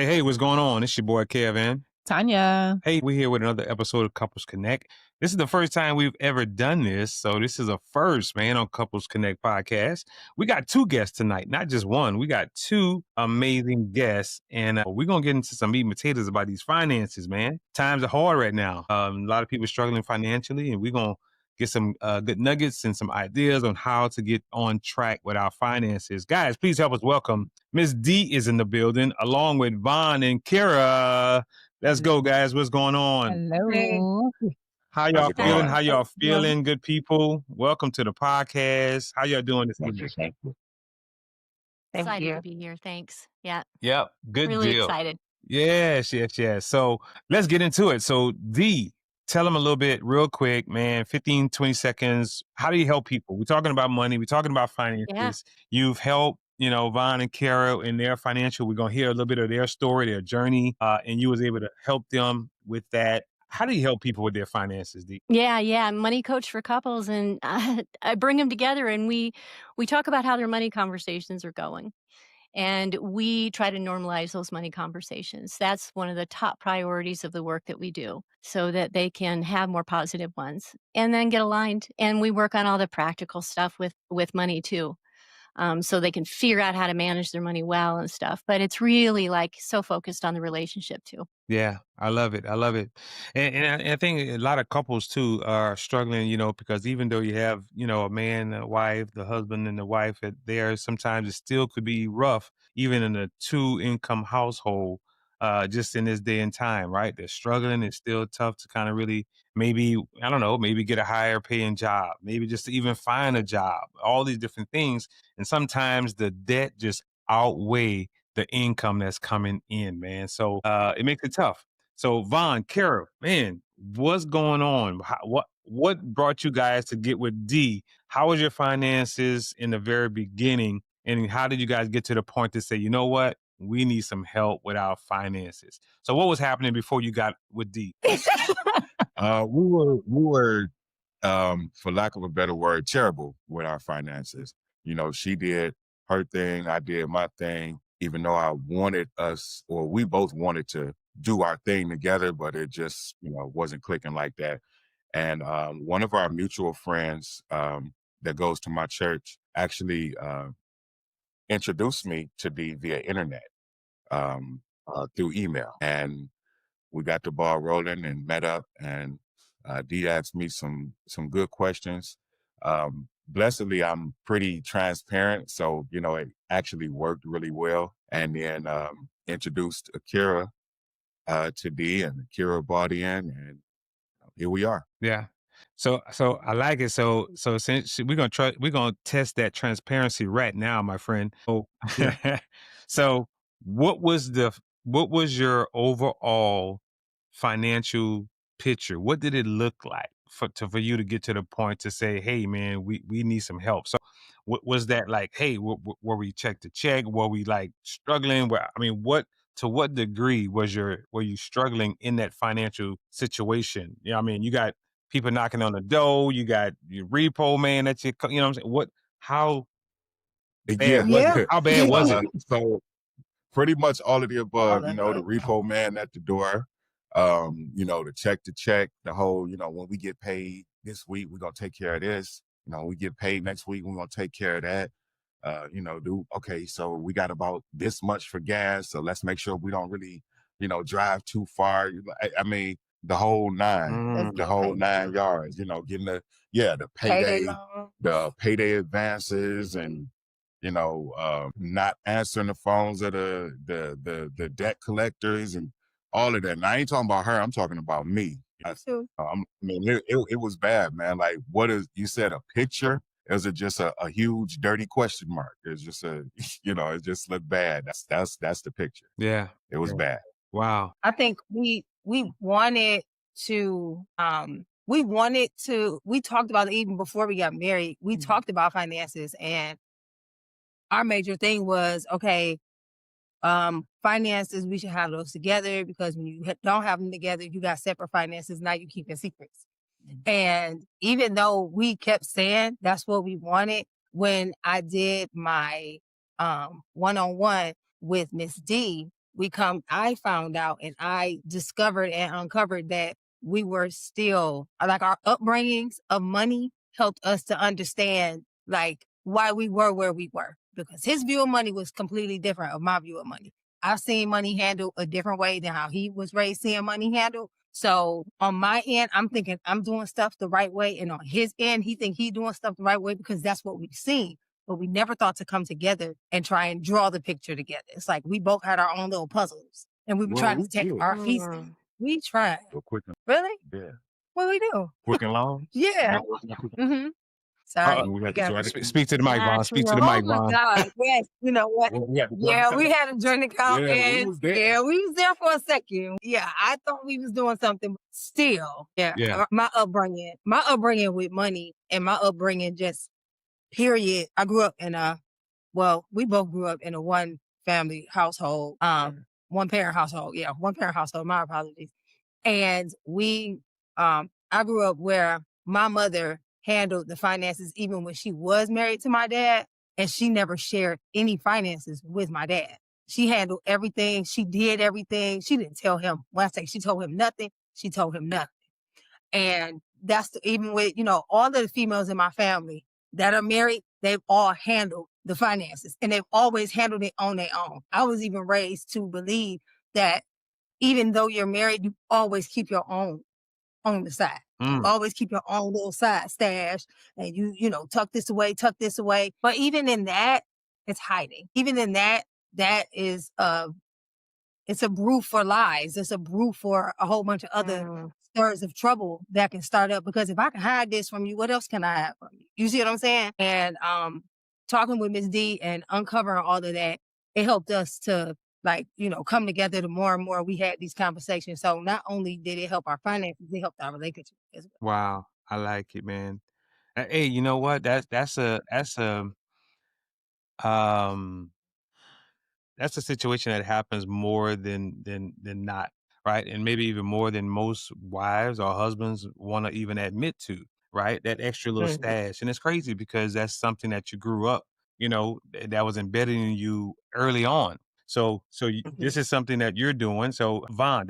Hey, what's going on? It's your boy Kevin. Tanya. Hey, we're here with another episode of Couples Connect. This is the first time we've ever done this, so this is a first, man, on Couples Connect podcast. We got two guests tonight, not just one. We got two amazing guests, and we're gonna get into some meat and potatoes about these finances, man. Times are hard right now. A lot of people struggling financially, and we're gonna get some good nuggets and some ideas on how to get on track with our finances. Guys, please help us welcome Miss D is in the building, along with Vaughn and Kara. Let's go, guys. What's going on? Hey, Hello. How how's y'all it feeling? going? How y'all Yeah. feeling, good people? Welcome to the podcast. How y'all doing this evening? Thank you. Thank Excited you. to be here. Thanks. Yeah, Yep. Good really deal. excited. Yes. So let's get into it. So D, tell them a little bit real quick, man, 15, 20 seconds. How do you help people? We're talking about money. We're talking about Yeah. finances. You've helped, Vaughn and Kara in their financial. We're going to hear a little bit of their story, their journey, and you was able to help them with that. How do you help people with their finances, D? Yeah. I'm money coach for couples, and I bring them together, and we talk about how their money conversations are going, and we try to normalize those money conversations. That's one of the top priorities of the work that we do, so that they can have more positive ones, and then get aligned. And we work on all the practical stuff with money too. So they can figure out how to manage their money well and stuff. But it's really like so focused on the relationship too. Yeah, I love it. And I think a lot of couples too are struggling, because even though you have, a man, a wife, the husband and the wife, there sometimes it still could be rough, even in a two-income household, just in this day and time, right? They're struggling. It's still tough to kind of really maybe, I don't know, maybe get a higher paying job, maybe just to even find a job, all these different things. And sometimes the debt just outweigh the income that's coming in, man. So it makes it tough. So Vaughn, Kara, man, what's going on? What brought you guys to get with D? How was your finances in the very beginning? And how did you guys get to the point to say, you know what? We need some help with our finances. So what was happening before you got with D? We were, for lack of a better word, terrible with our finances. She did her thing, I did my thing, even though I wanted us, or we both wanted to do our thing together, but it just, wasn't clicking like that. And one of our mutual friends that goes to my church actually introduced me to D via internet through email. And we got the ball rolling and met up, and Dee asked me some good questions. Blessedly, I'm pretty transparent, so it actually worked really well. And then introduced Akira to Dee, and Akira bought in, and here we are. Yeah. So I like it. So since we're gonna test that transparency right now, my friend. Oh, so what was your overall financial picture? What did it look like for you to get to the point to say, hey man, we need some help? So what was that like? Hey, were we check to check? Were we like struggling? To what degree were you struggling in that financial situation? You got people knocking on the door, you got your repo man that you know what I'm saying? How bad was Yeah. it? How bad was it? So pretty much all of the above, All the repo man at the door, the check to check, the whole, when we get paid this week, we're going to take care of this. We get paid next week, we're going to take care of that. Okay, so we got about this much for gas, so let's make sure we don't really, drive too far. I mean, the whole nine, the whole 9 yards, getting the payday, the payday advances, and not answering the phones of the debt collectors and all of that. And I ain't talking about her, I'm talking about me. It was bad, man. Like, you said, a picture? Is it just a huge dirty question mark? It's just it just looked bad. That's the picture. Yeah. It was bad. Wow. I think we wanted to we talked about it even before we got married. We talked about finances, and our major thing was, okay, finances, we should have those together, because when you don't have them together, you got separate finances. Now you keeping secrets. And even though we kept saying that's what we wanted, when I did my one-on-one with Miss D, I found out and I discovered and uncovered that we were still like our upbringings of money helped us to understand like why we were where we were because his view of money was completely different of my view of money. I've seen money handled a different way than how he was raised seeing money handled. So on my end, I'm thinking I'm doing stuff the right way. And on his end, he think he doing stuff the right way because that's what we've seen. But we never thought to come together and try and draw the picture together. It's like we both had our own little puzzles and we were Well, trying we to take did. our pieces. Mm. We tried. Well, quick and Really? yeah, What we do? quick and long. Yeah. Mm-hmm. Sorry. We had got- to, so I Speak to the mic, Vaughn. Yes, we Speak to know. the Oh mic, my Vaughn. God. Yes. You know what? well, we had to Yeah, we had a joint account Yeah, we and was there. yeah, we was there for a second. Yeah, I thought we was doing something, but still, Yeah. my upbringing with money and my upbringing just period. I grew up in we both grew up in a one family household, one parent household. Yeah, one parent household. My apologies. And I grew up where my mother handled the finances even when she was married to my dad, and she never shared any finances with my dad. She handled everything. She did everything. She didn't tell him. When I say she told him nothing, she told him nothing. And even with, all of the females in my family that are married, they've all handled the finances and they've always handled it on their own. I was even raised to believe that even though you're married, you always keep your own on the side. You always keep your own little side stash and tuck this away, tuck this away. But even in that, it's hiding. Even in that is it's a brew for lies. It's a brew for a whole bunch of other stirs of trouble that can start up. Because if I can hide this from you, what else can I hide from you? You see what I'm saying? And talking with Ms. D and uncovering all of that, it helped us to come together the more and more we had these conversations. So not only did it help our finances, it helped our relationship as well. Wow. I like it, man. Hey, you know what? Um that's a situation that happens more than not, right? And maybe even more than most wives or husbands want to even admit to, right? That extra little Mhm. stash. And it's crazy because that's something that you grew up, that was embedded in you early on. So this Mhm. is something that you're doing. So Vaughn,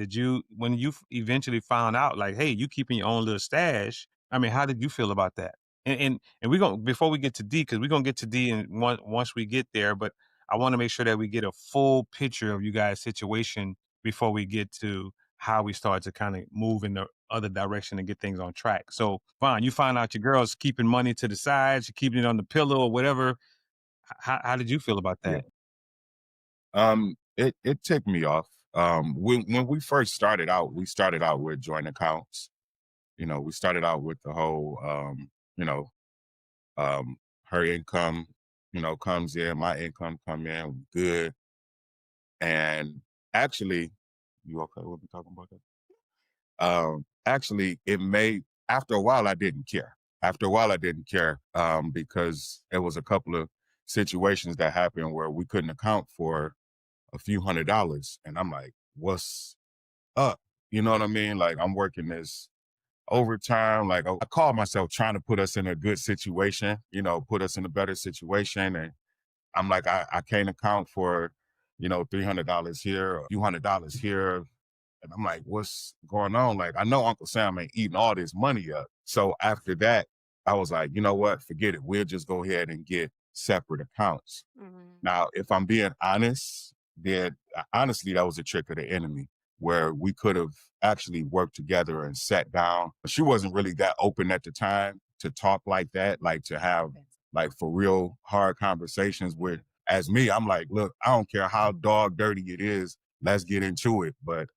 when you eventually found out like, hey, you keeping your own little stash, I mean, how did you feel about that? And we're gonna before we get to D, because we're gonna get to D and once we get there, but I want to make sure that we get a full picture of you guys' situation before we get to how we start to kind of move in the other direction and get things on track. So, fine, you find out your girl's keeping money to the side, she's keeping it on the pillow or whatever. How did you feel about Yeah. that? It ticked me off. When we first started out, we started out with joint accounts. We started out with the whole, you know, her income, comes in, my income come in, good. And actually, you okay with me talking about that? Actually, after a while, I didn't care. After a while, I didn't care because there was a couple of situations that happened where we couldn't account for a few $100s. And I'm like, what's up? You know what I mean? Like I'm working this overtime. Like I call myself trying to put us in a good situation, put us in a better situation. And I'm like, I can't account for, $300 here, or a few $100s here. And I'm like, what's going on? Like, I know Uncle Sam ain't eating all this money up. So after that, I was like, you know what? Forget it. We'll just go ahead and get separate accounts. Now, if I'm being honest, honestly, that was a trick of the enemy where we could have actually worked together and sat down. She wasn't really that open at the time to talk like that, like to have like for real hard conversations with, as me, I'm like, look, I don't care how dog dirty it is. Let's get into it. But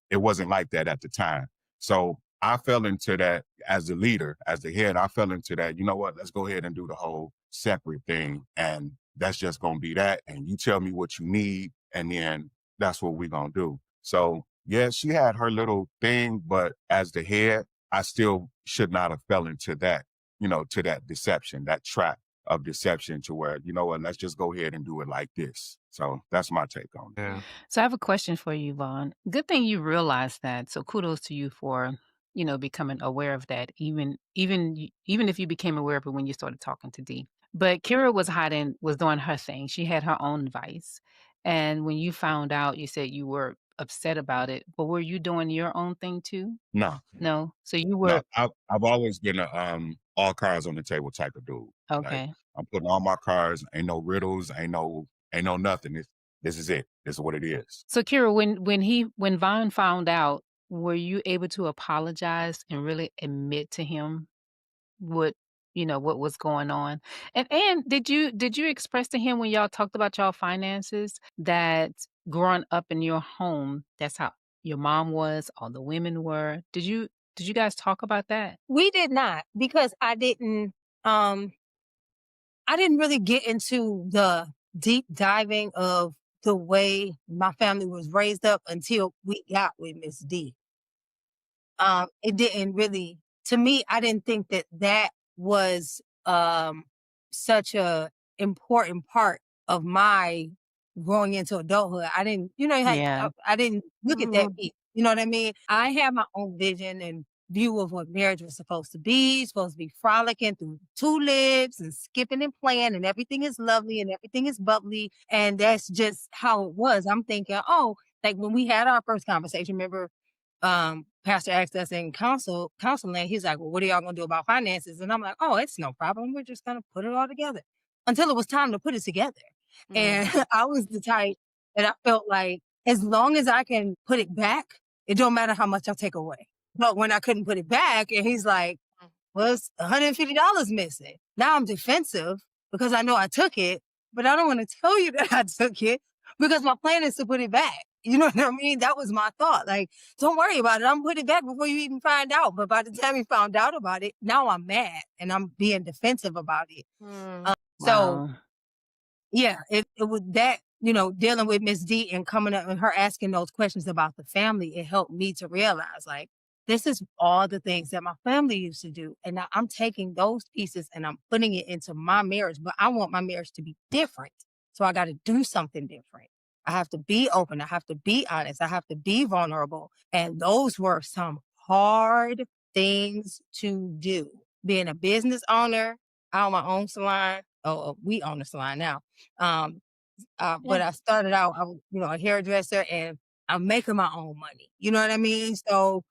it wasn't like that at the time. So I fell into that as the leader, as the head. I fell into that, you know what, let's go ahead and do the whole separate thing. And that's just going to be that. And you tell me what you need. And then that's what we're going to do. So yeah, she had her little thing, but as the head, I still should not have fell into that, to that deception, that trap of deception to where, you know what, let's just go ahead and do it like this. So that's my take on it. Yeah. So I have a question for you, Vaughn. Good thing you realized that. So kudos to you for, becoming aware of that. Even if you became aware of it when you started talking to Dee. But Kira was doing her thing. She had her own vice. And when you found out, you said you were upset about it, but were you doing your own thing too? No, No? So you no, were I've always been a all cards on the table type of dude. Like okay. I'm putting all my cards. Ain't no riddles. Ain't no nothing. This is it. This is what it is. So Kira, when Vaughn found out, were you able to apologize and really admit to him what what was going on? And did you express to him when y'all talked about y'all finances that growing up in your home, that's how your mom was, all the women were? Did you guys talk about that? We did not because um I didn't really get into the deep diving of the way my family was raised up until we got with Miss D. It didn't really, to me, I didn't think that that was such a important part of my growing into adulthood. I didn't, like, Yeah. I didn't look at that Mhm. piece. You know what I mean? I had my own vision and view of what marriage was supposed to be frolicking through tulips and skipping and playing, and everything is lovely and everything is bubbly. And that's just how it was. I'm thinking, oh, like when we had our first conversation, remember pastor asked us in counseling, he's like, well, what are y'all gonna do about finances? And I'm like, oh, it's no problem. We're just gonna put it all together until it was time to put it together. Mm. And I was the type that I felt like as long as I can put it back, it don't matter how much I take away. But when I couldn't put it back and he's like, well, it's $150 missing. Now I'm defensive because I know I took it, but I don't want to tell you that I took it because my plan is to put it back. You know what I mean? That was my thought. Like, don't worry about it. I'm put it back before you even find out. But by the time he found out about it, now I'm mad and I'm being defensive about it. Mm. So Wow. yeah, it was that, dealing with Miss D and coming up and her asking those questions about the family, it helped me to realize like, this is all the things that my family used to do. And now I'm taking those pieces and I'm putting it into my marriage, but I want my marriage to be different. So I got to do something different. I have to be open. I have to be honest. I have to be vulnerable. And those were some hard things to do. Being a business owner, I own my own salon. Oh, we own a salon now. Um, Yeah. but I started out, I was, a hairdresser and I'm making my own money. You know what I mean? So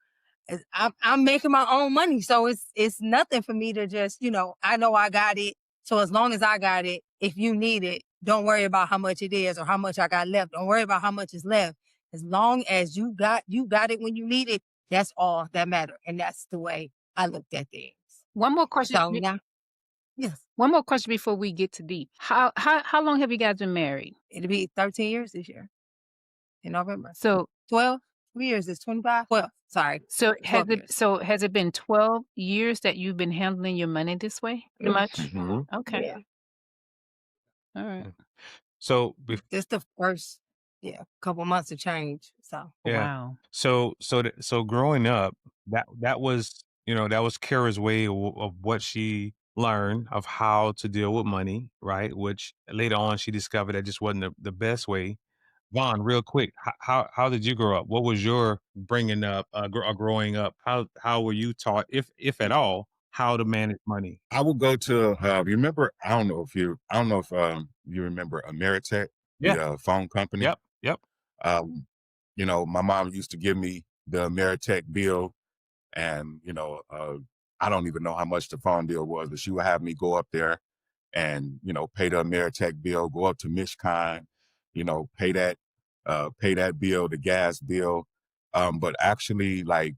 I'm making my own money. So it's nothing for me to just, I know I got it. So as long as I got it, if you need it, don't worry about how much it is or how much I got left. Don't worry about how much is left. As long as you got it when you need it, that's all that matter. And that's the way I looked at things. One more question. So now, yes, One more question before we get to deep. How long have you guys been married? it'll be 13 years this year in November. So 12? 3 years is 25? 12. Sorry. so has 12 it years. so has it been 12 years that you've been handling your money this way? Pretty much? Mhm. Okay. Yeah. All right. So Just the first, couple months of change. So yeah. Wow. So growing up, that was, that was Kara's way of what she learned of how to deal with money, right? Which later on she discovered that just wasn't the best way. Vaughn, real quick, how did you grow up? What was your bringing up, growing up? How were you taught, if at all, how to manage money? I would go to you remember, I don't know if you remember Ameritech, Yeah. the phone company. Yep. Yep. Um, my mom used to give me the Ameritech bill and I don't even know how much the phone bill was, but she would have me go up there and pay the Ameritech bill, go up to Mishcon, pay that bill, the gas bill. But actually like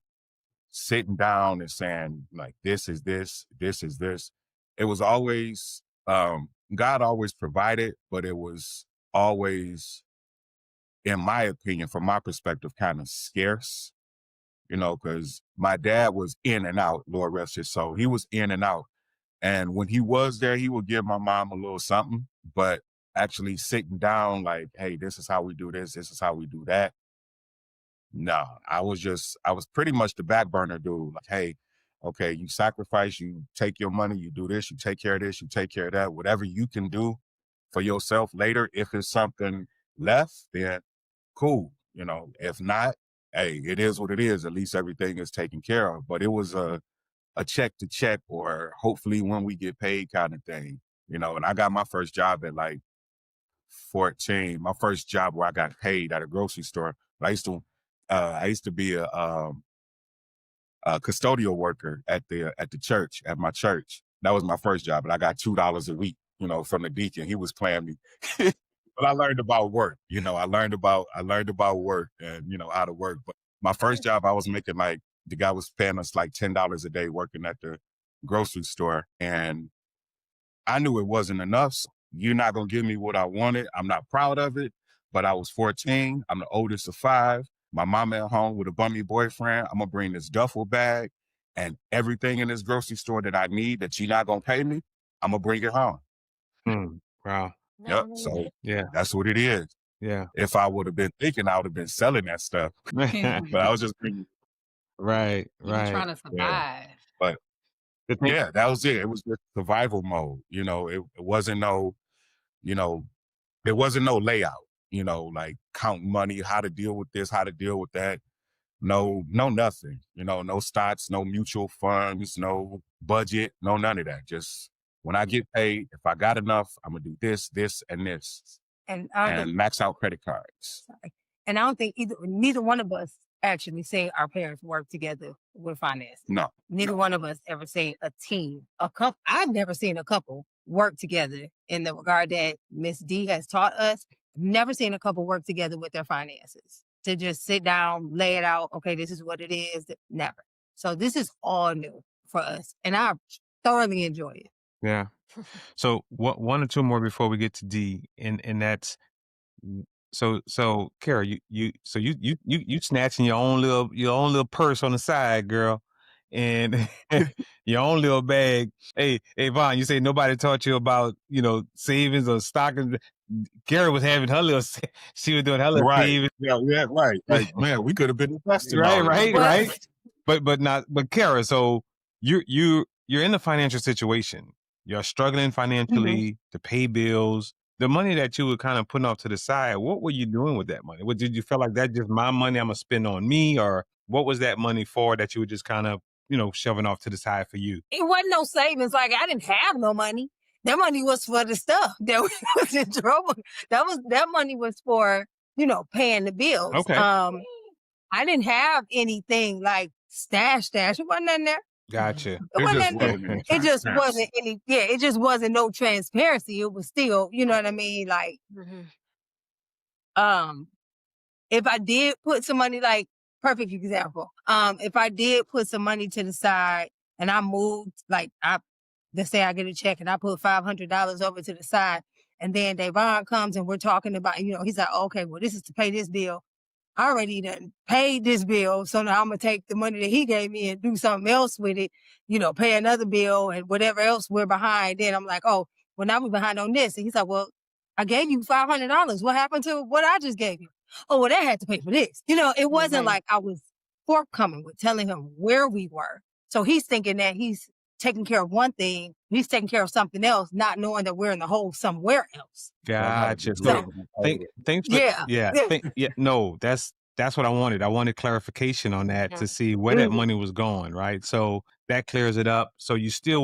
sitting down and saying like this is this, this is this. It was always God always provided, but it was always, in my opinion, from my perspective, kind of scarce, because my dad was in and out, Lord rest his soul. He was in and out. And when he was there, he would give my mom a little something, but actually sitting down like, hey, this is how we do this is how we do that. No, I was pretty much the back burner dude. Like, hey, okay, you sacrifice, you take your money, you do this, you take care of this, you take care of that. Whatever you can do for yourself later, if it's something left, then cool. If not, hey, it is what it is. At least everything is taken care of. But it was a check to check or hopefully when we get paid kind of thing. And I got my first job at like 14, my first job where I got paid at a grocery store. I used to be a custodial worker at the church, at my church. That was my first job, and I got $2 a week, from the deacon. He was playing me. But I learned about work. I learned about work and, how to work. But my first job, I was making like, the guy was paying us like $10 a day working at the grocery store. And I knew it wasn't enough. So you're not going to give me what I wanted. I'm not proud of it, but I was 14. I'm the oldest of 5. My mom at home with a bummy boyfriend. I'm going to bring this duffel bag and everything in this grocery store that I need that you're not going to pay me. I'm going to bring it home. Wow. Yep. So Yeah. that's what it is. Yeah. If I would have been thinking, I would have been selling that stuff. But I was just bringing. Right. You were trying Right. to survive. But The thing, yeah, that was it. It was just survival mode. It wasn't no, there wasn't no layout, like count money, how to deal with this, how to deal with that. No, nothing, no stocks, no mutual funds, no budget, no none of that. Just when I get paid, if I got enough, I'm gonna do this, this, and this, And and max out credit cards. I don't think neither one of us actually say our parents work together with finances. No. Neither one of us ever seen a team, a couple. I've never seen a couple work together in the regard that Miss D has taught us. Never seen a couple work together with their finances to just sit down, lay it out. Okay, this is what it is. Never. So this is all new for us, and I thoroughly enjoy it. yeah. So one or two more before we get to D, and that's so Kara, you snatching your own little purse on the side, girl, and your own little bag. Hey, Vaughn, you say nobody taught you about savings or stocking. Kara was having her little. She was doing her little Right. savings. Yeah, right. Like, man, we could have been investing. Right. But Kara, so you're in a financial situation. You're struggling financially to pay bills. The money that you were kind of putting off to the side, what were you doing with that money? What did you feel like that just my money I'm gonna spend on me, or what was that money for that you were just kind of shoving off to the side for you? It wasn't no savings. Like, I didn't have no money. That money was for the stuff that we was in trouble. That money was for paying the bills. Okay. I didn't have anything like stash. It wasn't nothing there. Gotcha. It just wasn't any. Yeah, it just wasn't no transparency. It was still, you know what I mean? Like, if I did put some money, like, perfect example. If I did put some money to the side and I moved, like, let's say I get a check and I put $500 over to the side, and then Davon comes and we're talking about, he's like, okay, well, this is to pay this bill. I already done paid this bill, so now I'm gonna take the money that he gave me and do something else with it, pay another bill and whatever else we're behind. Then I'm like, oh, well, now we're behind on this. And he's like, well, I gave you $500. What happened to what I just gave you? Oh, well, that had to pay for this. It wasn't like I was forthcoming with telling him where we were. So he's thinking that he's taking care of one thing, he's taking care of something else, not knowing that we're in the hole somewhere else. Gotcha. So, Thanks. No, that's what I wanted. I wanted clarification on that to see where that money was going. Right. So that clears it up. So you still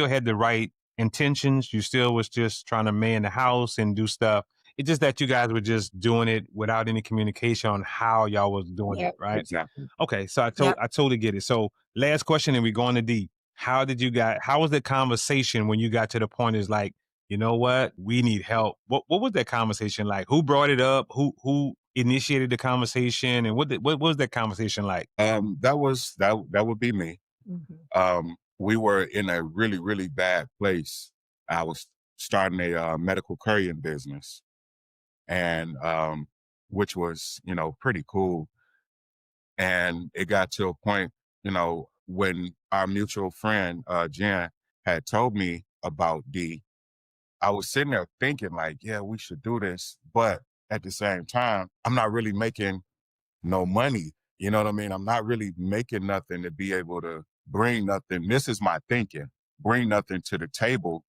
had the right intentions. You still was just trying to man the house and do stuff. It's just that you guys were just doing it without any communication on how y'all was doing it. Right. Exactly. Okay. So I totally get it. So last question, and we're going to D. How was the conversation when you got to the point is like, you know what, we need help? What was that conversation like? Who brought it up? Who initiated the conversation? And what was that conversation like? That would be me. We were in a really, really bad place. I was starting a medical couriering business, and which was, pretty cool. And it got to a point, when our mutual friend, Jen, had told me about D, I was sitting there thinking like, yeah, we should do this. But at the same time, I'm not really making no money. You know what I mean? I'm not really making nothing to be able to bring nothing. This is my thinking. Bring nothing to the table,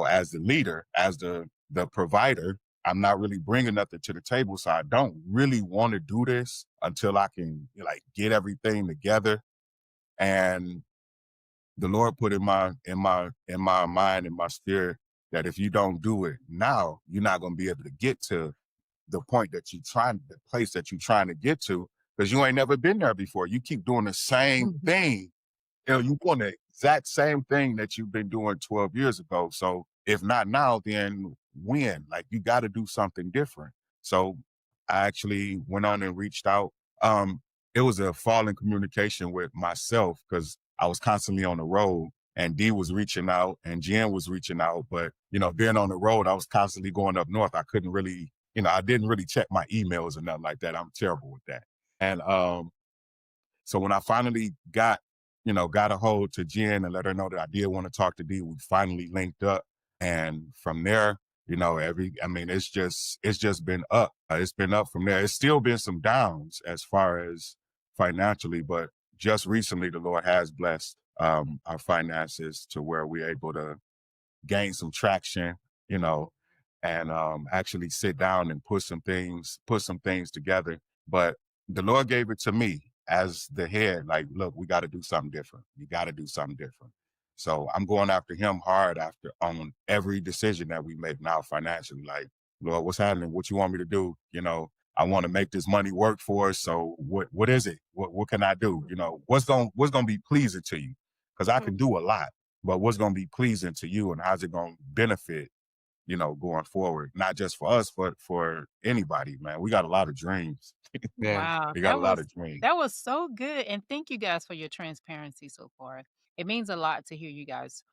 as the leader, as the provider. I'm not really bringing nothing to the table. So I don't really want to do this until I can get everything together. And the Lord put in my mind, in my spirit, that if you don't do it now, you're not going to be able to get to the point that the place that you're trying to get to, because you ain't never been there before. You keep doing the same thing. You're doing the exact same thing that you've been doing 12 years ago. So if not now, then when? Like, you got to do something different. So I actually went on and reached out. It was a fall in communication with myself because I was constantly on the road, and Dee was reaching out and Jen was reaching out. But, being on the road, I was constantly going up north. I couldn't really, I didn't really check my emails or nothing like that. I'm terrible with that. And so when I finally got a hold to Jen and let her know that I did want to talk to Dee, we finally linked up. And from there, it's just been up. It's been up from there. It's still been some downs as far as financially, but just recently the Lord has blessed our finances to where we're able to gain some traction, and actually sit down and put some things together. But the Lord gave it to me as the head, like, look, we got to do something different. You got to do something different. So I'm going after him hard on every decision that we make now financially. Like, Lord, what's happening? What you want me to do? I want to make this money work for us. So what is it? What can I do? What's going to be pleasing to you? Because I can do a lot, but what's going to be pleasing to you, and how's it going to benefit, going forward? Not just for us, but for anybody, man. We got a lot of dreams. Yeah. Wow, We got a lot of dreams. that was so good, and thank you guys for your transparency so far. It means a lot to hear you guys,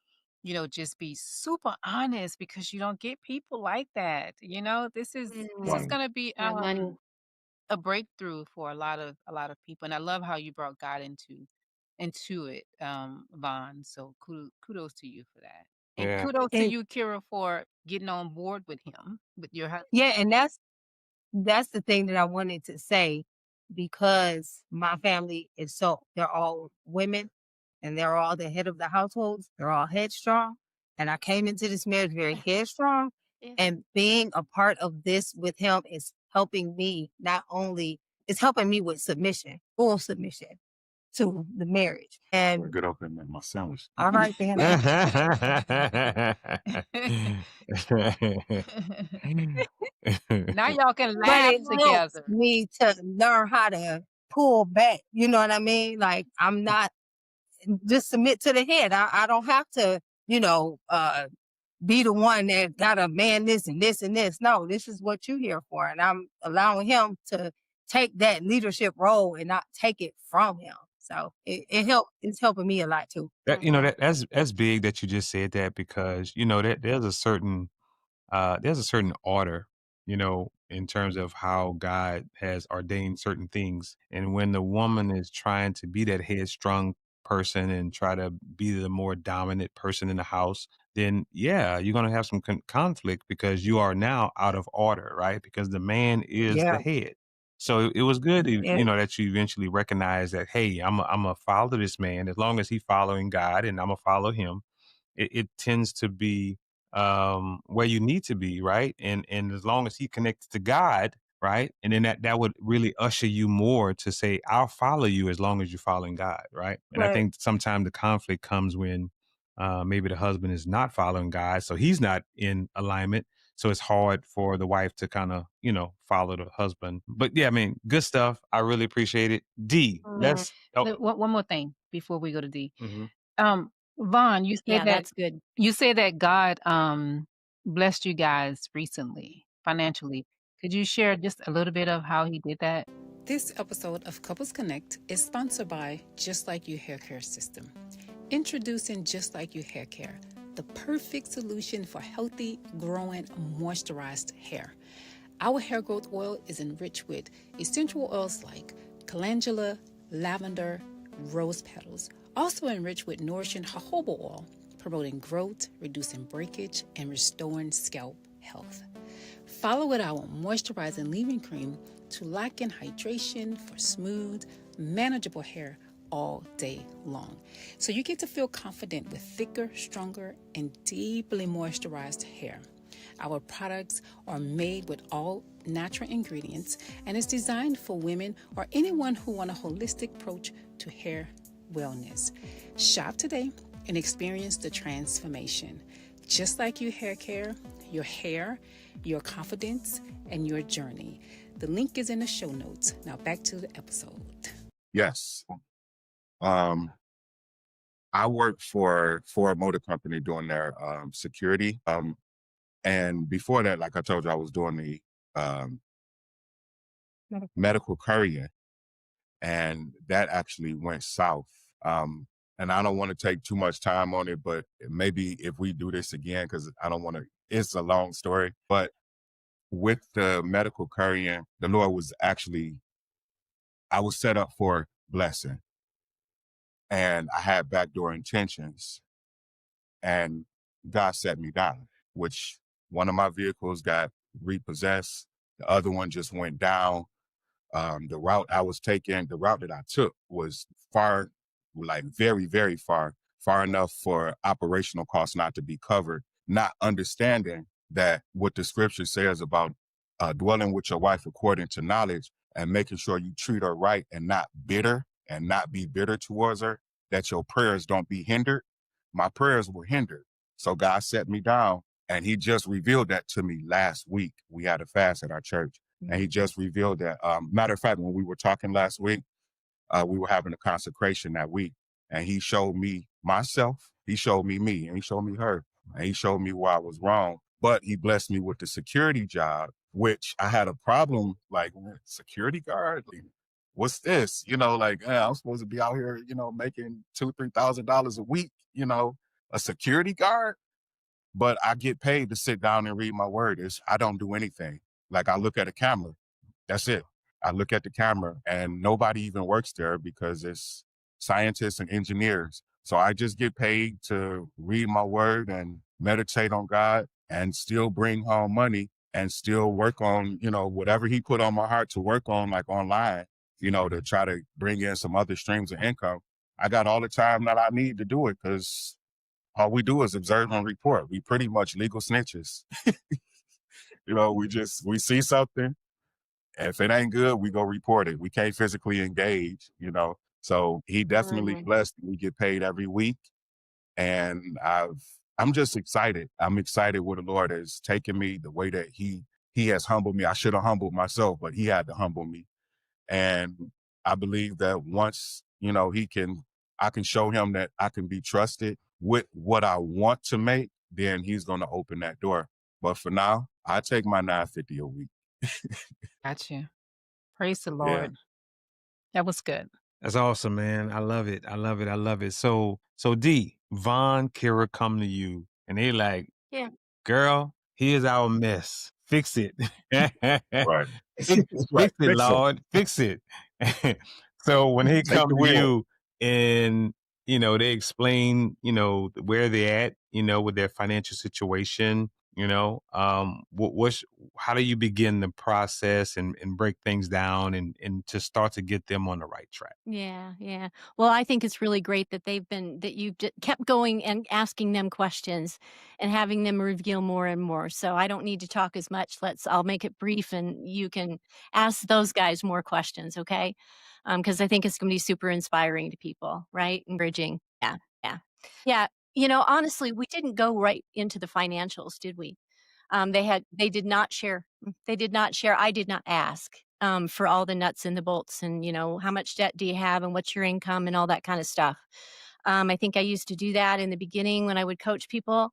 just be super honest, because you don't get people like that. This is Right. gonna be Yeah, money. a breakthrough for a lot of people, and I love how you brought God into it, Vaughn. So kudos to you for that, and Yeah. kudos to And you, Kira, for getting on board with him, with your husband. yeah, and that's the thing that I wanted to say, because my family they're all women and they're all the head of the households. They're all headstrong. And I came into this marriage very headstrong. Yeah. And being a part of this with him is helping me it's helping me with full submission to the marriage. And Get up and make my sandwich. all right, then. Now y'all can But laugh it helps together. me to learn how to pull back. You know what I mean? Like, I'm not just submit to the head. I don't have to, be the one that got to man this and this and this. No, this is what you're here for. And I'm allowing him to take that leadership role and not take it from him. So it's helping me a lot too. That's big that you just said that, because that there's a certain order, in terms of how God has ordained certain things. And when the woman is trying to be that headstrong person and try to be the more dominant person in the house, then yeah, you're going to have some conflict, because you are now out of order, right? Because the man is the Yeah. head. So it was good, Yeah. that you eventually recognize that, hey, I'm a follow this man. As long as he's following God and I'm a follow him, it tends to be where you need to be, right? And as long as he connects to God, right? And then that would really usher you more to say, I'll follow you as long as you're following God, right? And I Right. think sometimes the conflict comes when maybe the husband is not following God, so he's not in alignment. So it's hard for the wife to kind of, follow the husband. But yeah, good stuff. I really appreciate it. D, let's. Oh, One more thing before we go to D. mhm. Vaughn, Yeah, that's good. you said that God blessed you guys recently financially. Could you share just a little bit of how he did that? This episode of Couples Connect is sponsored by Just Like You Hair Care System. Introducing Just Like You Hair Care, the perfect solution for healthy, growing, moisturized hair. Our hair growth oil is enriched with essential oils like calendula, lavender, rose petals, also enriched with nourishing jojoba oil, promoting growth, reducing breakage, and restoring scalp health. Follow it our moisturizing leave-in cream to lock in hydration for smooth, manageable hair all day long. So you get to feel confident with thicker, stronger, and deeply moisturized hair. Our products are made with all natural ingredients and is designed for women or anyone who want a holistic approach to hair wellness. Shop today and experience the transformation. Just like you hair care, your hair, your confidence, and your journey. The link is in the show notes. Now back to the episode. Yes. Um, I worked for a motor company doing their security. And before that, like I told you, I was doing the um, medical courier, and that actually went south. And I don't want to take too much time on it, but maybe if we do this again, because I don't want to, it's a long story. But with the medical courier, the Lord was actually, I was set up for blessing, and I had backdoor intentions, and God set me down, which one of my vehicles got repossessed. The other one just went down. The route I was taking, the route that I took was far, like very, very far enough for operational costs not to be covered, not understanding that what the scripture says about dwelling with your wife according to knowledge and making sure you treat her right and not bitter and not be bitter towards her, that your prayers don't be hindered. My prayers were hindered. So God set me down, and he just revealed that to me last week. We had a fast at our church. And he just revealed that. Matter of fact, when we were talking last week, we were having a consecration that week. And he showed me myself, he showed me, and he showed me her. And he showed me where I was wrong. But he blessed me with the security job, which I had a problem, like, security guard? Like, what's this? Like, I'm supposed to be out here, making $2,000-3,000 a week, a security guard? But I get paid to sit down and read my word. I don't do anything. Like, I look at a camera. That's it. I look at the camera, and nobody even works there because it's scientists and engineers. So I just get paid to read my word and meditate on God and still bring home money and still work on, whatever he put on my heart to work on, like online, to try to bring in some other streams of income. I got all the time that I need to do it because all we do is observe and report. We pretty much legal snitches. We see something. If it ain't good, we go report it. We can't physically engage. So he definitely blessed. We get paid every week. And I'm just excited. I'm excited where the Lord has taken me, the way that he has humbled me. I should have humbled myself, but he had to humble me. And I believe that once, I can show him that I can be trusted with what I want to make, then he's going to open that door. But for now, I take my $950 a week. Gotcha. Praise the Yeah. Lord. That was good. That's awesome, man. I love it. I love it. I love it. So Dee, Von, Kira come to you and they like, Yeah. girl, here's our mess. Fix it. Right. Fix Right. it, Lord. Fix it. So when they Take come the to wheel. you and, they explain, where they're at, with their financial situation, how do you begin the process and break things down and to start to get them on the right track? Yeah, yeah. Well, I think it's really great that you've kept going and asking them questions and having them reveal more and more. So I don't need to talk as much. I'll make it brief and you can ask those guys more questions, okay? Because I think it's going to be super inspiring to people, right? Encouraging. Yeah, yeah. Yeah. Honestly, we didn't go right into the financials, did we? They did not share. They did not share. I did not ask for all the nuts and the bolts and, how much debt do you have and what's your income and all that kind of stuff. I think I used to do that in the beginning when I would coach people.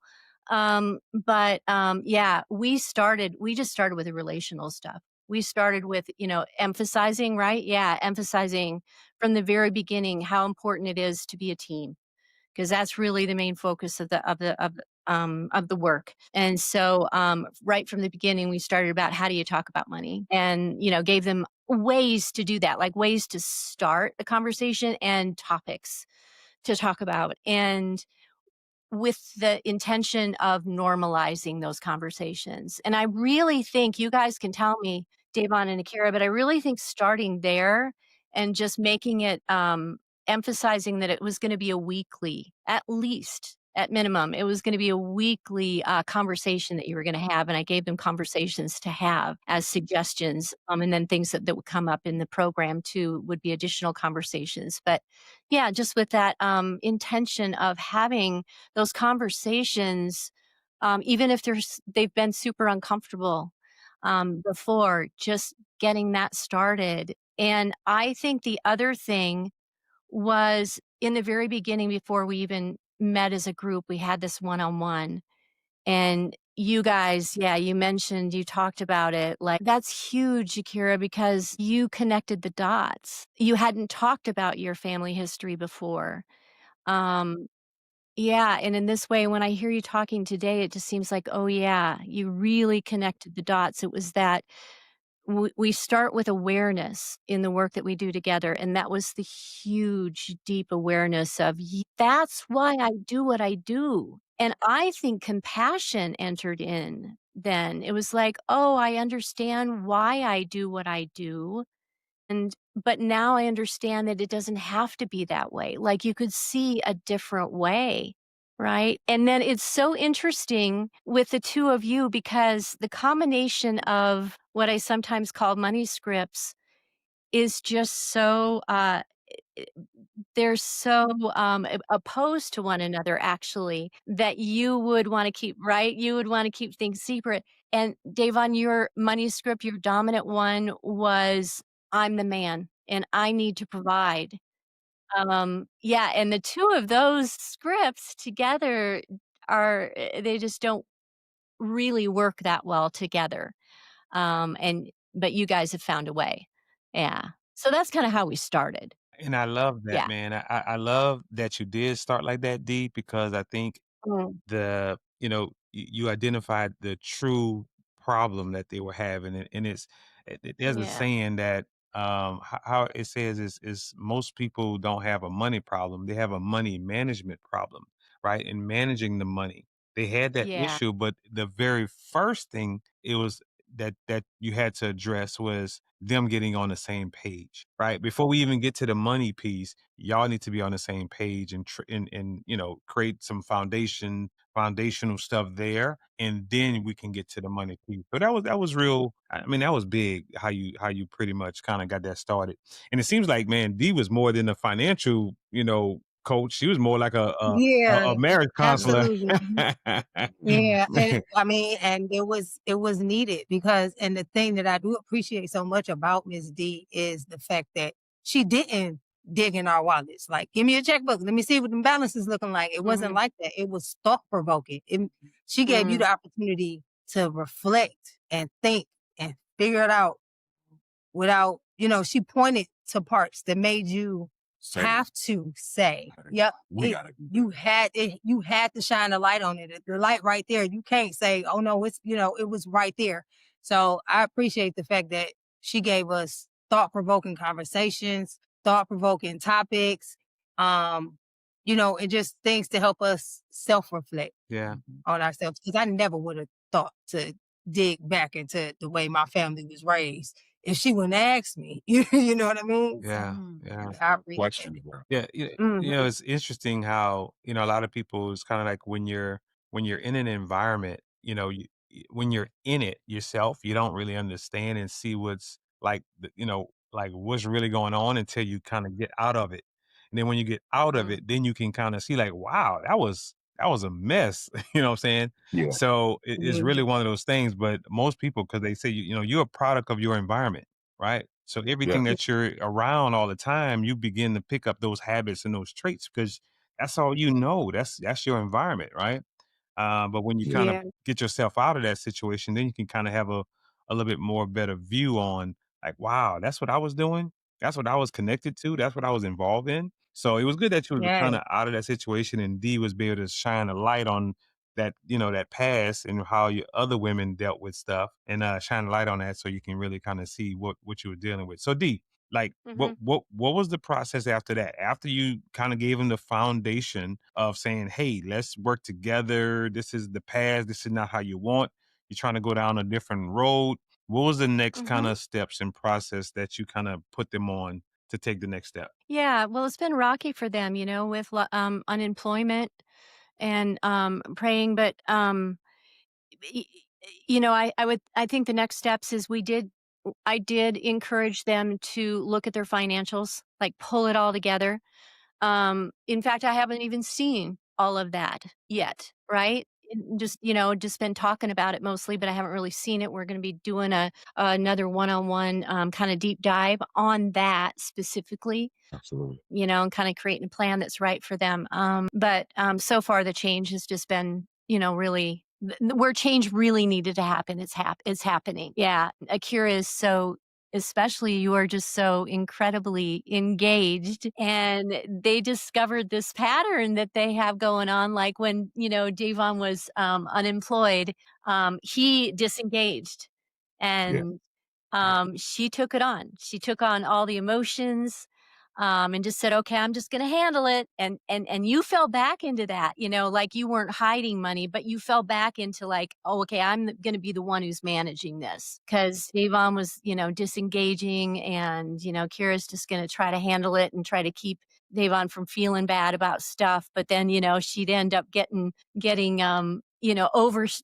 But yeah, we just started with the relational stuff. We started with, emphasizing, right? Yeah, emphasizing from the very beginning how important it is to be a team because that's really the main focus of the work. And so, right from the beginning, we started about how do you talk about money, and gave them ways to do that, like ways to start a conversation and topics to talk about, and with the intention of normalizing those conversations. And I really think you guys can tell me, Davon and Akira, but I really think starting there and just making it emphasizing that it was going to be a weekly, at least at minimum, it was going to be a weekly conversation that you were going to have. And I gave them conversations to have as suggestions. And then things that would come up in the program too would be additional conversations. But yeah, just with that intention of having those conversations even if they've been super uncomfortable before, just getting that started. And I think the other thing was in the very beginning, before we even met as a group, we had this one on one. And you guys, yeah, you mentioned, you talked about it. Like, that's huge, Akira, because you connected the dots. You hadn't talked about your family history before. Um, yeah, and in this way, when I hear you talking today, it just seems like, oh, yeah, you really connected the dots. It was that we start with awareness in the work that we do together. And that was the huge, deep awareness of that's why I do what I do. And I think compassion entered in then. It was like, oh, I understand why I do what I do. But now I understand that it doesn't have to be that way. Like, you could see a different way, right? And then it's so interesting with the two of you because the combination of what I sometimes call money scripts is just so i- they're so opposed to one another actually that you would want to keep right. You would want to keep things secret. And Dave, on your money script, your dominant one was I'm the man and I need to provide. Yeah, and the two of those scripts together they just don't really work that well together. And but you guys have found a way. Yeah. So that's kind of how we started. And I love that, Yeah. man. I love that you did start like that, D, because I think Mm, you identified the true problem that they were having, and there's a yeah. saying that how it says is most people don't have a money problem, they have a money management problem, right? In managing the money, they had that Yeah. issue, but the very first thing it was that you had to address was them getting on the same page, right? Before we even get to the money piece, y'all need to be on the same page and create some foundational stuff there, and then we can get to the money piece. So that was real. I mean, that was big how you pretty much kind of got that started. And it seems like, man, D was more than a financial, coach. She was more like a Yeah, marriage counselor. absolutely. Yeah, and I mean, and it was needed because and the thing that I do appreciate so much about Miss D is the fact that she didn't dig in our wallets. Like, give me a checkbook. Let me see what the balance is looking like. It wasn't Mhm. like that. It was thought provoking. She gave you Mm. the opportunity to reflect and think and figure it out without, she pointed to parts that made you Say, have to say, yep, we gotta do you had to shine a light on it. The light right there. You can't say, oh no, it was right there. So I appreciate the fact that she gave us thought-provoking conversations, thought-provoking topics, and just things to help us self-reflect Yeah, on ourselves. Because I never would have thought to dig back into the way my family was raised if she wouldn't ask me. You know what I mean? So yeah, Mm. yeah. I appreciate questions, it. bro. Yeah, Mhm. it's interesting how, a lot of people it's kind of like when you're in an environment, when you're in it yourself, you don't really understand and see what's like, like what's really going on until you kind of get out of it. And then when you get out of Mm. it, then you can kind of see like, wow, that was a mess. You know what I'm saying? Yeah, So it's really Mhm. one of those things. But most people, because they say, you're a product of your environment, right? So yeah, everything that you're around all the time, you begin to pick up those habits and those traits because that's all you know. That's your environment, right? But when you kind of Yeah. get yourself out of that situation, then you can kind of have a little bit more better view on like, wow, that's what I was doing. That's what I was connected to. That's what I was involved in. So it was good that you was Yeah. kind of out of that situation and D was able to shine a light on that past and how your other women dealt with stuff and shine a light on that so you can really kind of see what you were dealing with. So D, like what Mhm. what what was the process after that? After you kind of gave him the foundation of saying, "Hey, let's work together. This is the past. This is not how you want. You're trying to go down a different road." What was the next kind Mhm. of steps and process that you kind of put them on to take the next step? Yeah, well, it's been rocky for them, with unemployment and praying, but y- I think the next steps is I did encourage them to look at their financials, like pull it all together. In fact, I haven't even seen all of that yet, right? just been talking about it mostly, but I haven't really seen it. We're going to be doing another one-on-one kind of deep dive on that specifically, Absolutely. and kind of creating a plan that's right for them. But so far the change has just been, really where change really needed to happen. It's happening. Yeah. Akira is so, especially you are just so incredibly engaged, and they discovered this pattern that they have going on. Like when, Davon was unemployed, he disengaged, Yeah. and she took it on. She took on all the emotions, and just said, "Okay, I'm just going to handle it." And you fell back into that, like you weren't hiding money, but you fell back into like, "Oh, okay, I'm going to be the one who's managing this," because Devon was, disengaging, and Kira's just going to try to handle it and try to keep Devon from feeling bad about stuff. But then, she'd end up getting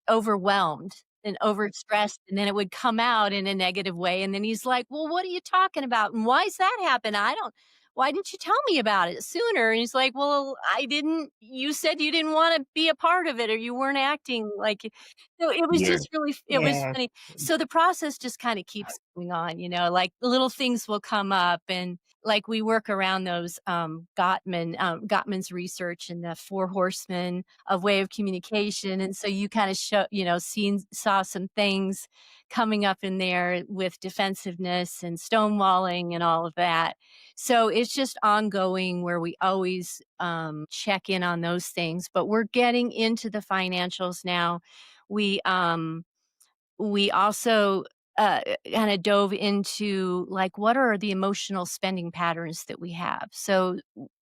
overwhelmed and overstressed, and then it would come out in a negative way, and then he's like, "Well, what are you talking about? And why's that happen? Why didn't you tell me about it sooner?" And he's like, "Well, I didn't. You said you didn't want to be a part of it, or you weren't acting like it." So it was Yeah. just really, it was Yeah. funny. So the process just kind of keeps going on, like little things will come up, and like we work around those Gottman's research and the four horsemen of way of communication. And so you kind of saw some things coming up in there with defensiveness and stonewalling and all of that. So it's just ongoing where we always check in on those things, but we're getting into the financials now. We also kind of dove into like what are the emotional spending patterns that we have. So,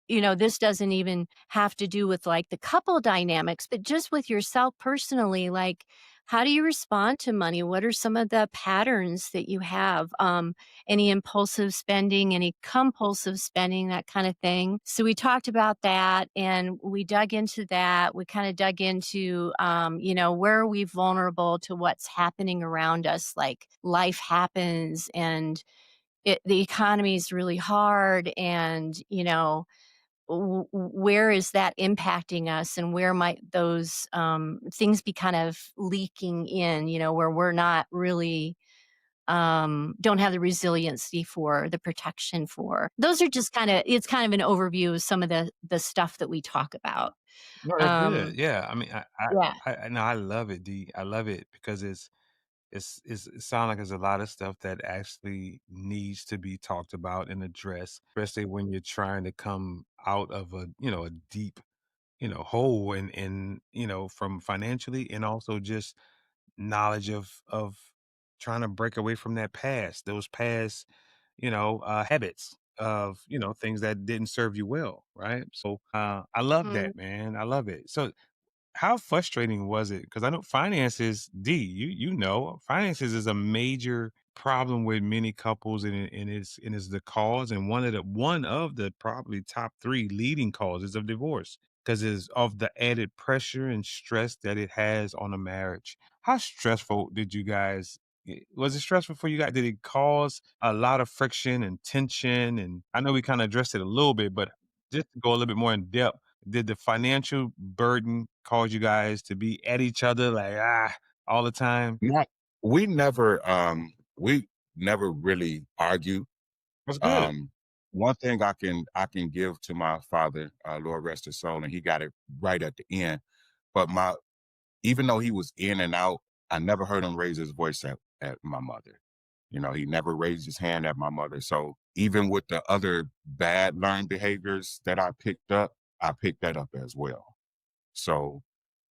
this doesn't even have to do with like the couple dynamics, but just with yourself personally, like how do you respond to money? What are some of the patterns that you have? Any impulsive spending, any compulsive spending, that kind of thing. So we talked about that and we dug into that. We kind of dug into, where are we vulnerable to what's happening around us? Like life happens and the economy is really hard, and, where is that impacting us, and where might those things be kind of leaking in, where we're not really don't have the resiliency for, the protection for. Those are just it's kind of an overview of some of the stuff that we talk about. No, that's good. Um, Yeah, I mean, yeah. no, I love it, D. I love it because it sounds like there's a lot of stuff that actually needs to be talked about and addressed, especially when you're trying to come out of a deep, hole and from financially and also just knowledge of trying to break away from that past, those past, habits of, things that didn't serve you well, right? So I love Mm. that, man. I love it. So how frustrating was it? Because I know finances, D, finances is a major problem with many couples, and it's the cause and one of the probably top three leading causes of divorce because it's of the added pressure and stress that it has on a marriage. How stressful did you guys? Was it stressful for you guys? Did it cause a lot of friction and tension? And I know we kind of addressed it a little bit, but just to go a little bit more in depth, did the financial burden cause you guys to be at each other like, all the time? Not, we never really argue. That's good. Um, One thing I can give to my father, Lord rest his soul, and he got it right at the end. But even though he was in and out, I never heard him raise his voice at my mother. He never raised his hand at my mother. So even with the other bad learned behaviors that I picked that up as well. So,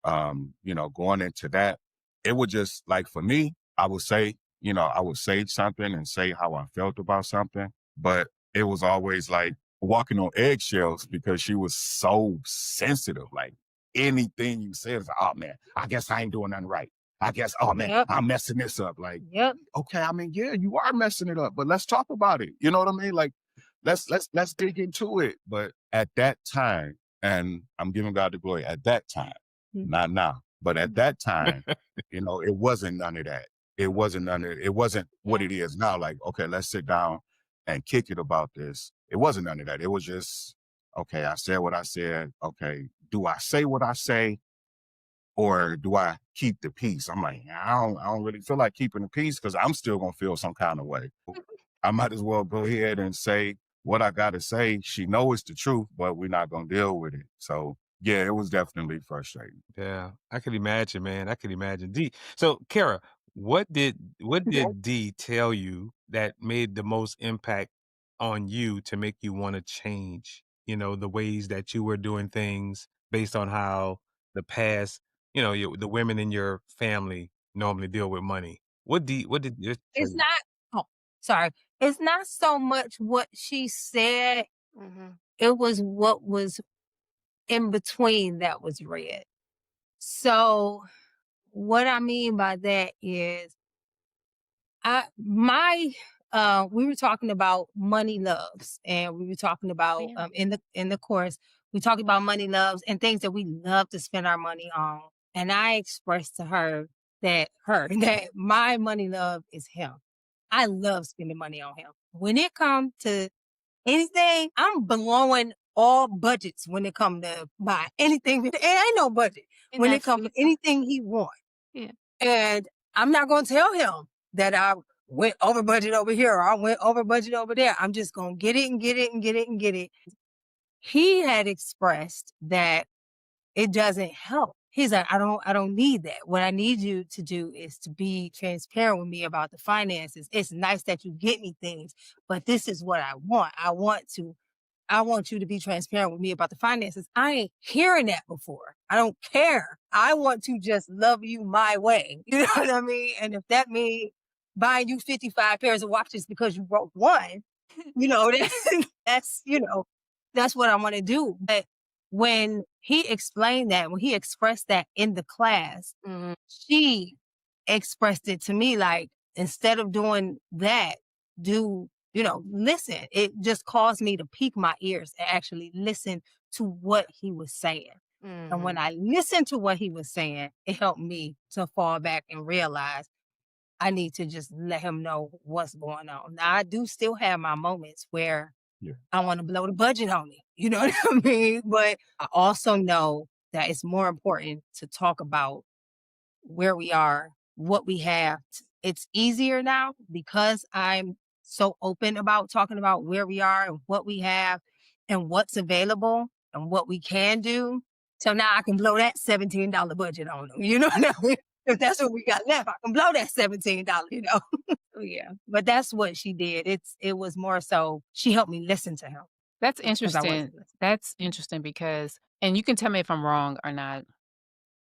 going into that, it would just like for me, I would say something and say how I felt about something, but it was always like walking on eggshells because she was so sensitive. Like anything you said is, oh man, I guess I ain't doing nothing right. I guess, oh man, Yep. I'm messing this up. Like, Yep. okay, I mean, yeah, you are messing it up, but let's talk about it. You know what I mean? Like, let's dig into it. But at that time, and I'm giving God the glory at that time, Mm. not now, but at that time, it wasn't none of that. It wasn't what Yeah. it is now. Like, okay, let's sit down and kick it about this. It wasn't none of that. It was just, okay, I said what I said. Okay, do I say what I say? or do I keep the peace? I'm like, I don't really feel like keeping the peace because I'm still gonna feel some kind of way. I might as well go ahead and say what I gotta say. She knows it's the truth, but we're not gonna deal with it. So yeah, it was definitely frustrating. Yeah, I could imagine, man. I could imagine. D. So, Kara, what did D tell you that made the most impact on you to make you want to change? The ways that you were doing things based on how the past, the women in your family normally deal with money. What did it tell It's you? not oh, sorry. It's not so much what she said, Mhm. it was what was in between that was read. So, what I mean by that is we were talking about money loves, and we were talking about Yeah. in the course we talked about money loves and things that we love to spend our money on. And I expressed to her that my money love is him. I love spending money on him. When it comes to anything, I'm blowing all budgets when it comes to buy anything. It ain't no budget And when it that's comes to anything he wants. yeah. And I'm not going to tell him that I went over budget over here or I went over budget over there. I'm just going to get it and get it and get it and get it. He had expressed that it doesn't help. He's like, I don't need that. What I need you to do is to be transparent with me about the finances. It's nice that you get me things, but this is what I want. I want you to be transparent with me about the finances. I ain't hearing that before. I don't care. I want to just love you my way. You know what I mean? And if that means buying you 55 pairs of watches because you broke one, that's, that's what I want to do. But when he explained that, when he expressed that in the class, Mhm. she expressed it to me like, instead of doing that, listen. It just caused me to pique my ears and actually listen to what he was saying. And when Mhm. I listened to what he was saying, it helped me to fall back and realize I need to just let him know what's going on. Now, I do still have my moments where Yeah. I want to blow the budget on me. You know what I mean? But I also know that it's more important to talk about where we are, what we have. It's easier now because I'm so open about talking about where we are and what we have and what's available and what we can do. So now I can blow that $17 budget on them. You know what I mean? If that's what we got left, I can blow that $17. So, yeah. But that's what she did. It was more so she helped me listen to him That's because I interesting. wasn't listening. That's interesting because and you can tell me if I'm wrong or not,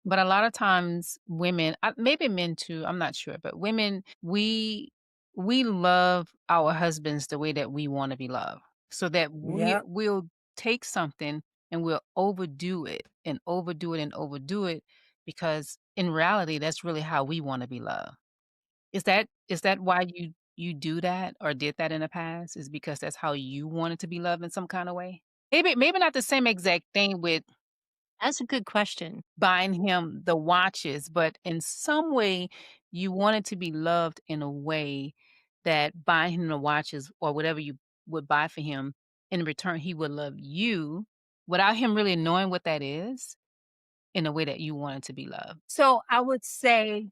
but a lot of times women, maybe men too, I'm not sure, but women, we love our husbands the way that we want to be loved. So that Yeah. we'll take something and we'll overdo it and overdo it and overdo it because in reality that's really how we want to be loved. Is that why you do that or did that in the past? Is because that's how you wanted to be loved in some kind of way? Maybe not the same exact thing with That's a good question. buying him the watches, but in some way you wanted to be loved in a way that buying him the watches or whatever you would buy for him, in return he would love you without him really knowing what that is in a way that you wanted to be loved. So I would say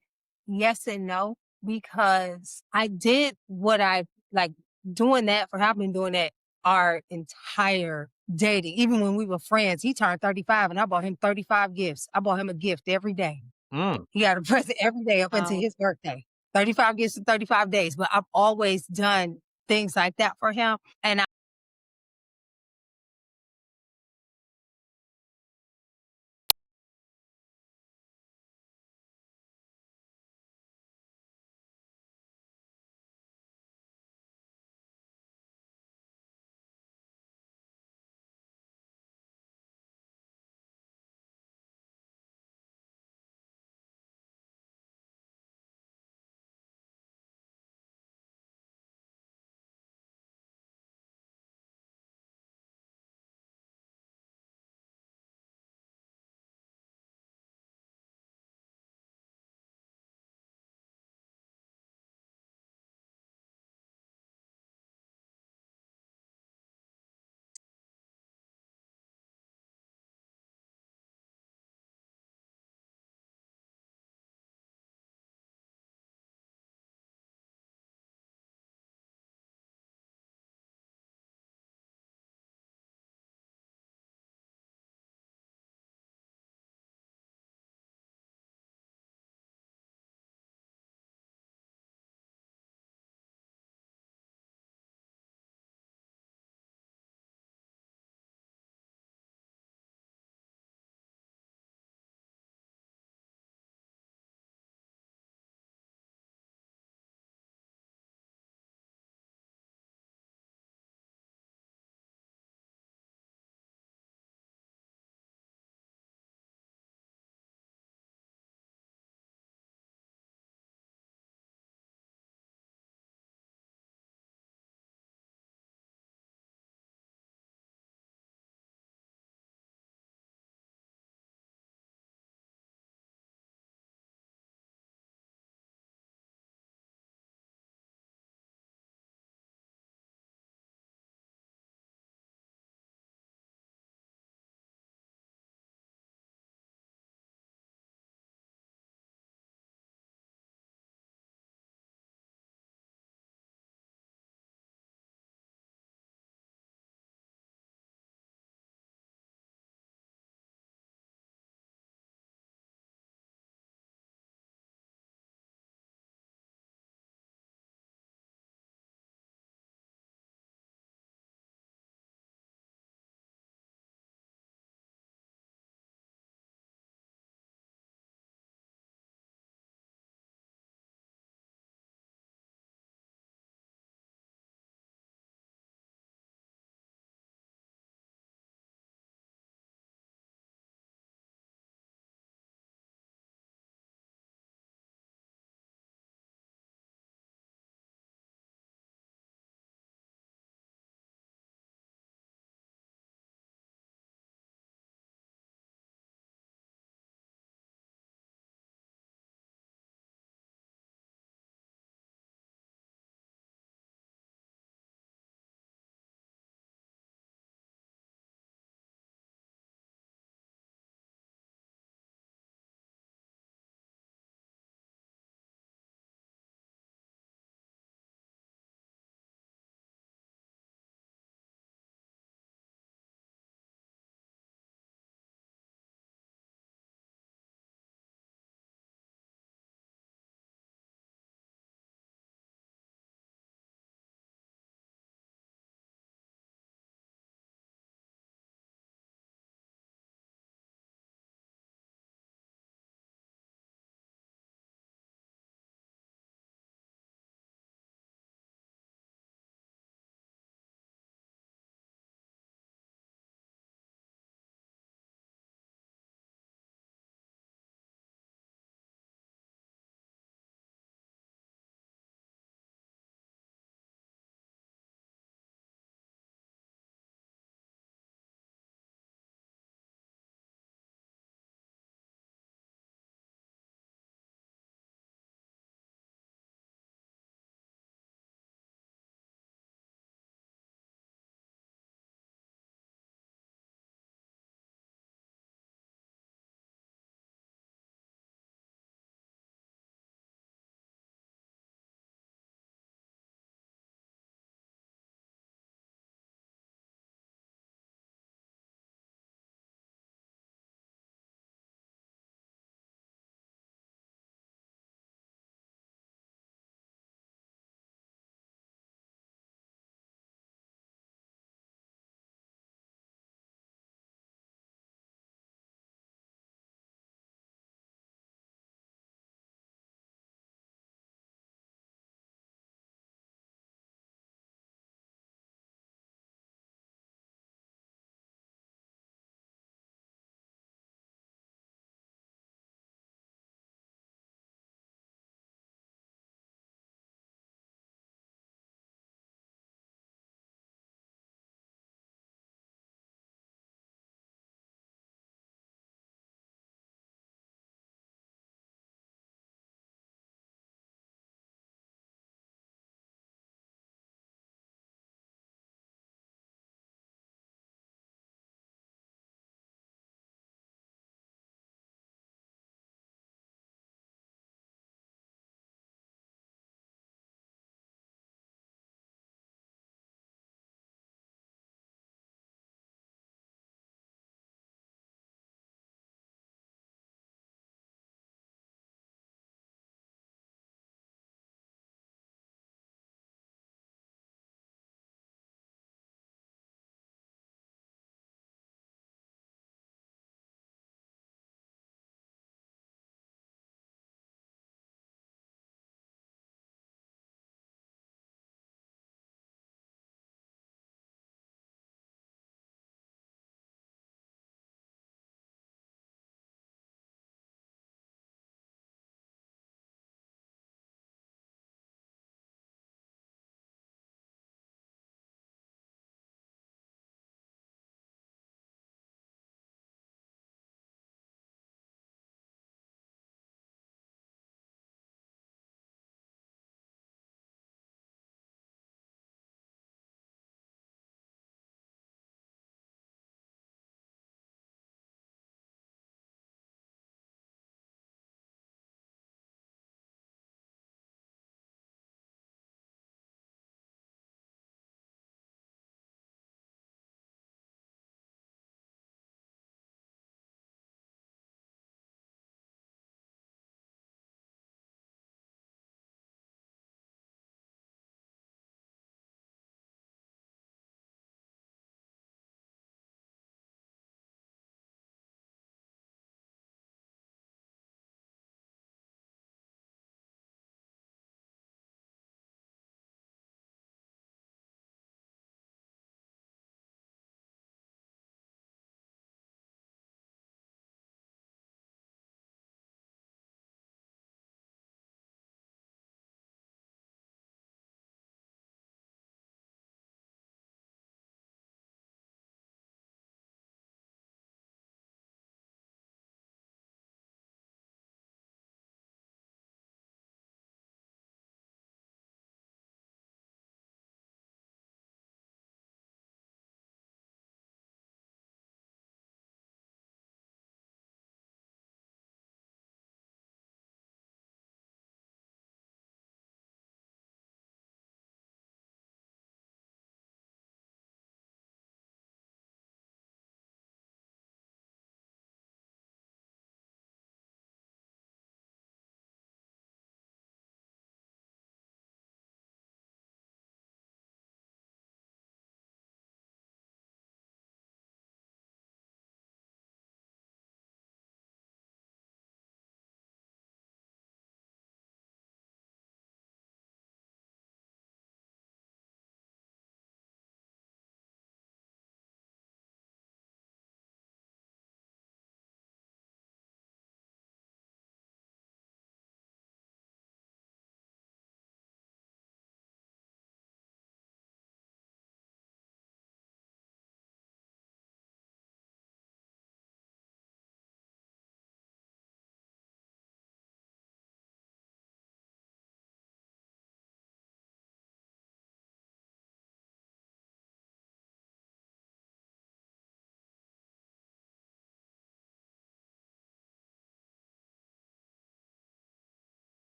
yes and no, because I did what I like doing that for I've been doing that our entire dating. Even when we were friends, he turned 35 and I bought him 35 gifts. I bought him a gift every day. Mm. He got a present every day up until Wow. his birthday. 35 gifts in 35 days. But I've always done things like that for him. And